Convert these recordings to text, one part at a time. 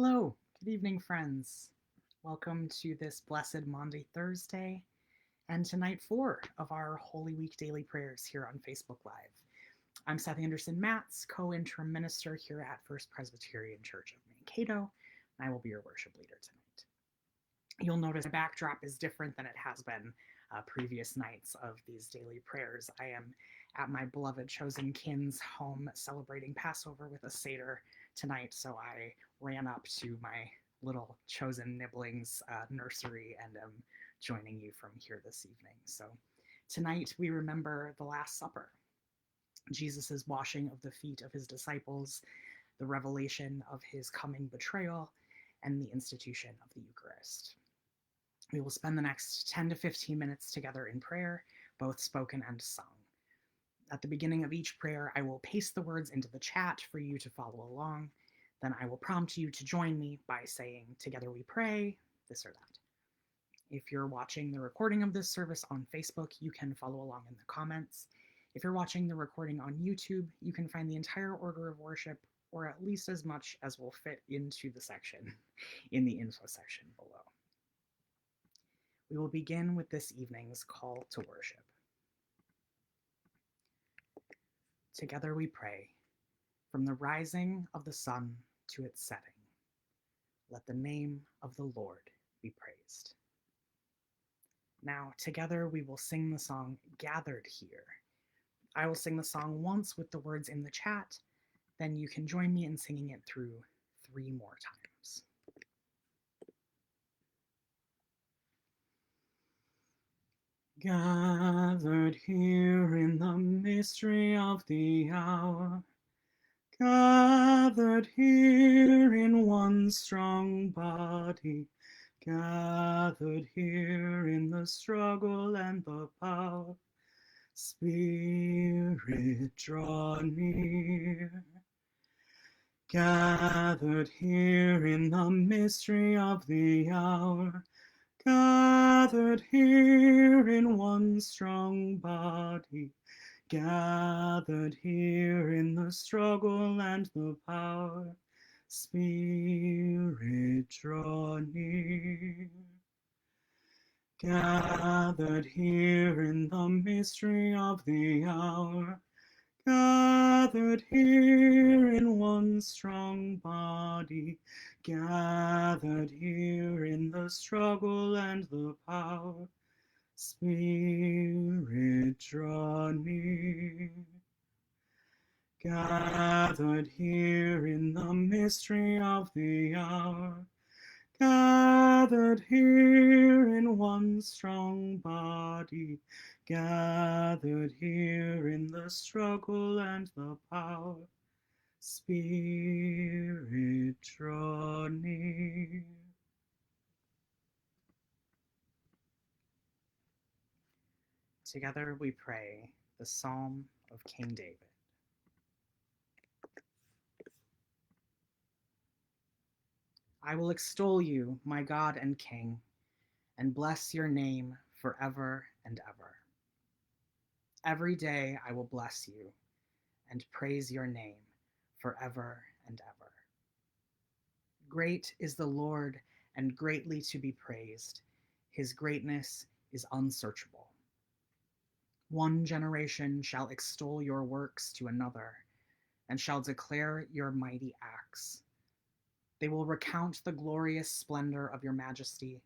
Hello, good evening, friends. Welcome to this Blessed Maundy Thursday and to night 4 of our Holy Week daily prayers here on Facebook Live. I'm Seth Anderson Matz, co-interim minister here at First Presbyterian Church of Mankato, and I will be your worship leader tonight. You'll notice the backdrop is different than it has been previous nights of these daily prayers. I am at my beloved chosen kin's home celebrating Passover with a Seder tonight, so I ran up to my little chosen nibblings nursery and am joining you from here this evening. So tonight we remember the Last Supper, Jesus' washing of the feet of his disciples, the revelation of his coming betrayal, and the institution of the Eucharist. We will spend the next 10 to 15 minutes together in prayer, both spoken and sung. At the beginning of each prayer, I will paste the words into the chat for you to follow along. Then I will prompt you to join me by saying, "Together we pray," this or that. If you're watching the recording of this service on Facebook, you can follow along in the comments. If you're watching the recording on YouTube, you can find the entire order of worship, or at least as much as will fit into the section in the info section below. We will begin with this evening's call to worship. Together we pray, from the rising of the sun to its setting, let the name of the Lord be praised. Now, together we will sing the song Gathered Here. I will sing the song once with the words in the chat, then you can join me in singing it through 3 more times. Gathered here in the mystery of the hour, gathered here in one strong body, gathered here in the struggle and the power, Spirit, draw near. Gathered here in the mystery of the hour, gathered here in one strong body, gathered here in the struggle and the power, Spirit, draw near. Gathered here in the mystery of the hour, gathered here in one strong body, gathered here in the struggle and the power, Spirit, draw near. Gathered here in the mystery of the hour, gathered here in one strong body, gathered here in the struggle and the power, Spirit, draw near. Together we pray the Psalm of King David. I will extol you, my God and King, and bless your name forever and ever. Every day I will bless you and praise your name forever and ever. Great is the Lord and greatly to be praised. His greatness is unsearchable. One generation shall extol your works to another and shall declare your mighty acts. They will recount the glorious splendor of your majesty,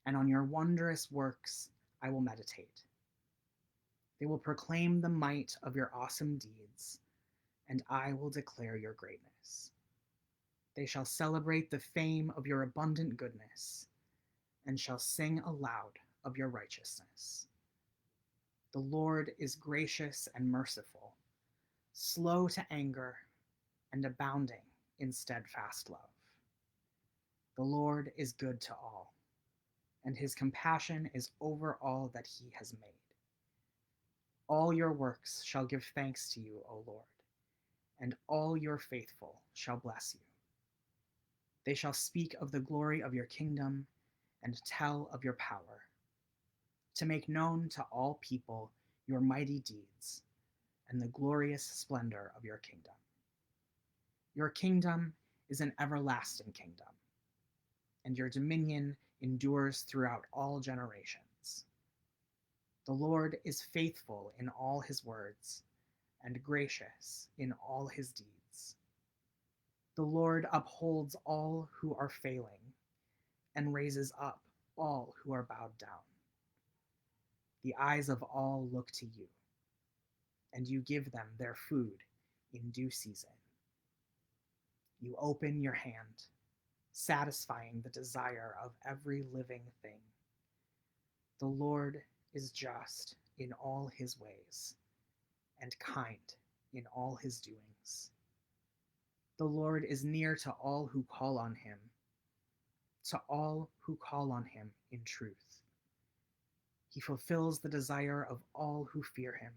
and on your wondrous works I will meditate. They will proclaim the might of your awesome deeds, and I will declare your greatness. They shall celebrate the fame of your abundant goodness, and shall sing aloud of your righteousness. The Lord is gracious and merciful, slow to anger, and abounding in steadfast love. The Lord is good to all, and his compassion is over all that he has made. All your works shall give thanks to you, O Lord, and all your faithful shall bless you. They shall speak of the glory of your kingdom and tell of your power, to make known to all people your mighty deeds and the glorious splendor of your kingdom. Your kingdom is an everlasting kingdom, and your dominion endures throughout all generations. The Lord is faithful in all his words and gracious in all his deeds. The Lord upholds all who are failing and raises up all who are bowed down. The eyes of all look to you, and you give them their food in due season. You open your hand, satisfying the desire of every living thing. The Lord is just in all his ways, and kind in all his doings. The Lord is near to all who call on him, to all who call on him in truth. He fulfills the desire of all who fear him.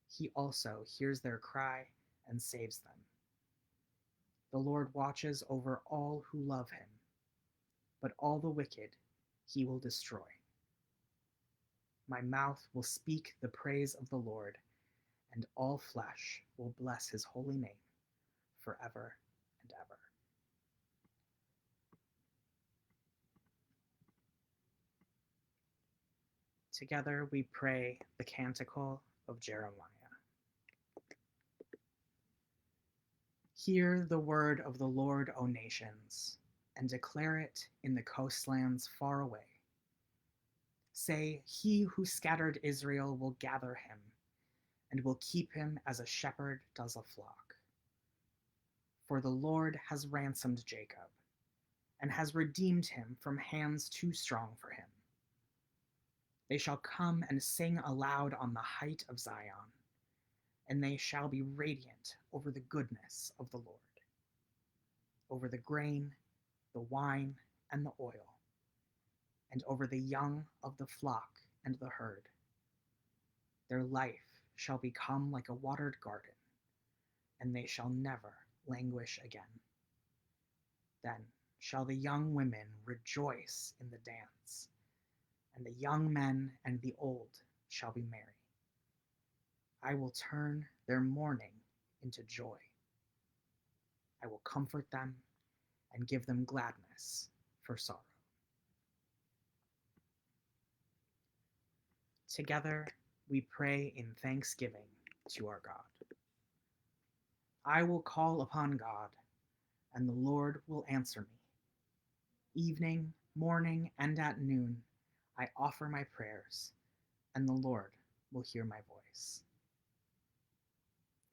He also hears their cry and saves them. The Lord watches over all who love him, but all the wicked he will destroy. My mouth will speak the praise of the Lord, and all flesh will bless his holy name forever and ever. Together we pray the canticle of Jeremiah. Hear the word of the Lord, O nations, and declare it in the coastlands far away. Say, he who scattered Israel will gather him, and will keep him as a shepherd does a flock. For the Lord has ransomed Jacob, and has redeemed him from hands too strong for him. They shall come and sing aloud on the height of Zion, and they shall be radiant over the goodness of the Lord, over the grain, the wine, and the oil, and over the young of the flock and the herd. Their life shall become like a watered garden, and they shall never languish again. Then shall the young women rejoice in the dance, and the young men and the old shall be merry. I will turn their mourning into joy. I will comfort them and give them gladness for sorrow. Together we pray in thanksgiving to our God. I will call upon God, and the Lord will answer me. Evening, morning, and at noon I offer my prayers, and the Lord will hear my voice.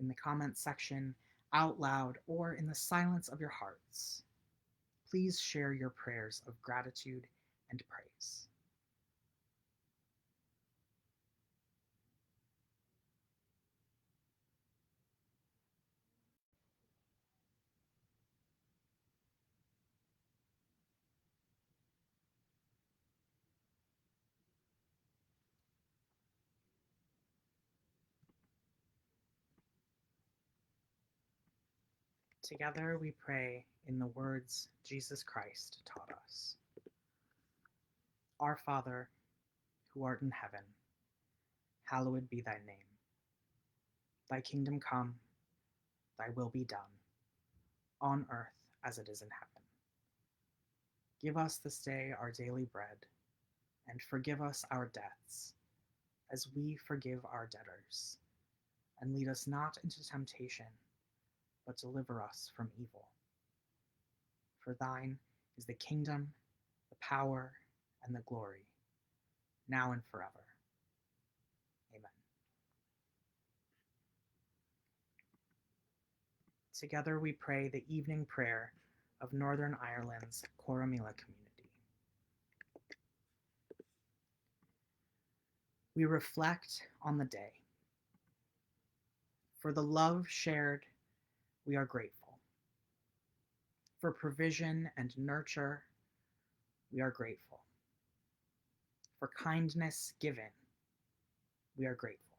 In the comments section, out loud, or in the silence of your hearts, please share your prayers of gratitude and praise. Together we pray in the words Jesus Christ taught us. Our Father, who art in heaven, hallowed be thy name. Thy kingdom come, thy will be done, on earth as it is in heaven. Give us this day our daily bread, and forgive us our debts, as we forgive our debtors. And lead us not into temptation, but deliver us from evil. For thine is the kingdom, the power, and the glory, now and forever. Amen. Together we pray the evening prayer of Northern Ireland's Coromila community. We reflect on the day. For the love shared, we are grateful. For provision and nurture, we are grateful. For kindness given, we are grateful.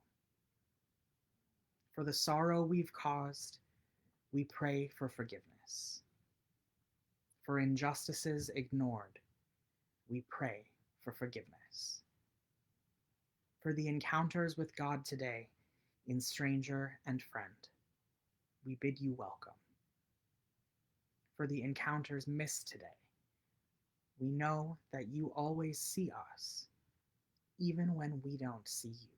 For the sorrow we've caused, we pray for forgiveness. For injustices ignored, we pray for forgiveness. For the encounters with God today, in stranger and friend, we bid you welcome. for the encounters missed today. We know that you always see us, even when we don't see you.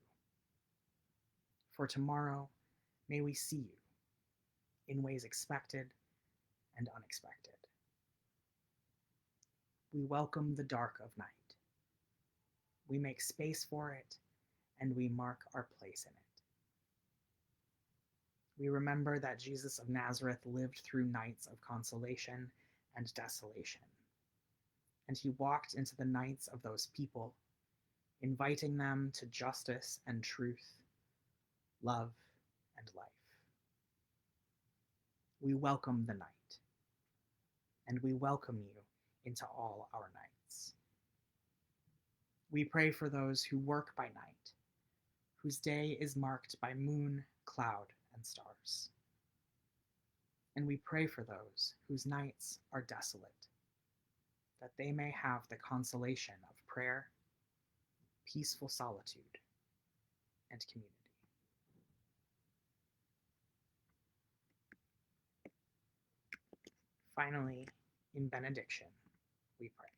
For tomorrow, may we see you in ways expected and unexpected. We welcome the dark of night. We make space for it, and we mark our place in it. We remember that Jesus of Nazareth lived through nights of consolation and desolation, and he walked into the nights of those people, inviting them to justice and truth, love and life. We welcome the night, and we welcome you into all our nights. We pray for those who work by night, whose day is marked by moon, cloud, and stars. And we pray for those whose nights are desolate, that they may have the consolation of prayer, peaceful solitude, and community. Finally, in benediction, we pray.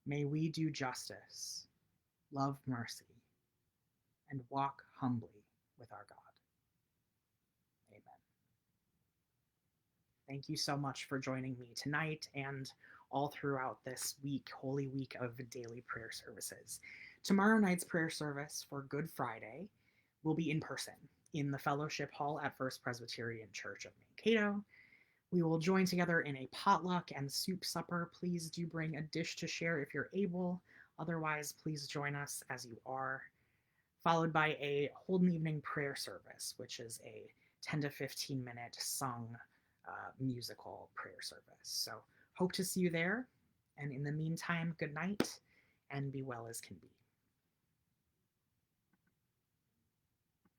May we do justice, love mercy, and walk humbly with our God. Amen. Thank you so much for joining me tonight and all throughout this week, Holy Week of daily prayer services. Tomorrow night's prayer service for Good Friday will be in person in the fellowship hall at First Presbyterian Church of Mankato. We will join together in a potluck and soup supper. Please do bring a dish to share if you're able. Otherwise, please join us as you are. Followed by a Holden Evening prayer service, which is a 10 to 15 minute sung musical prayer service. So hope to see you there. And in the meantime, good night and be well as can be.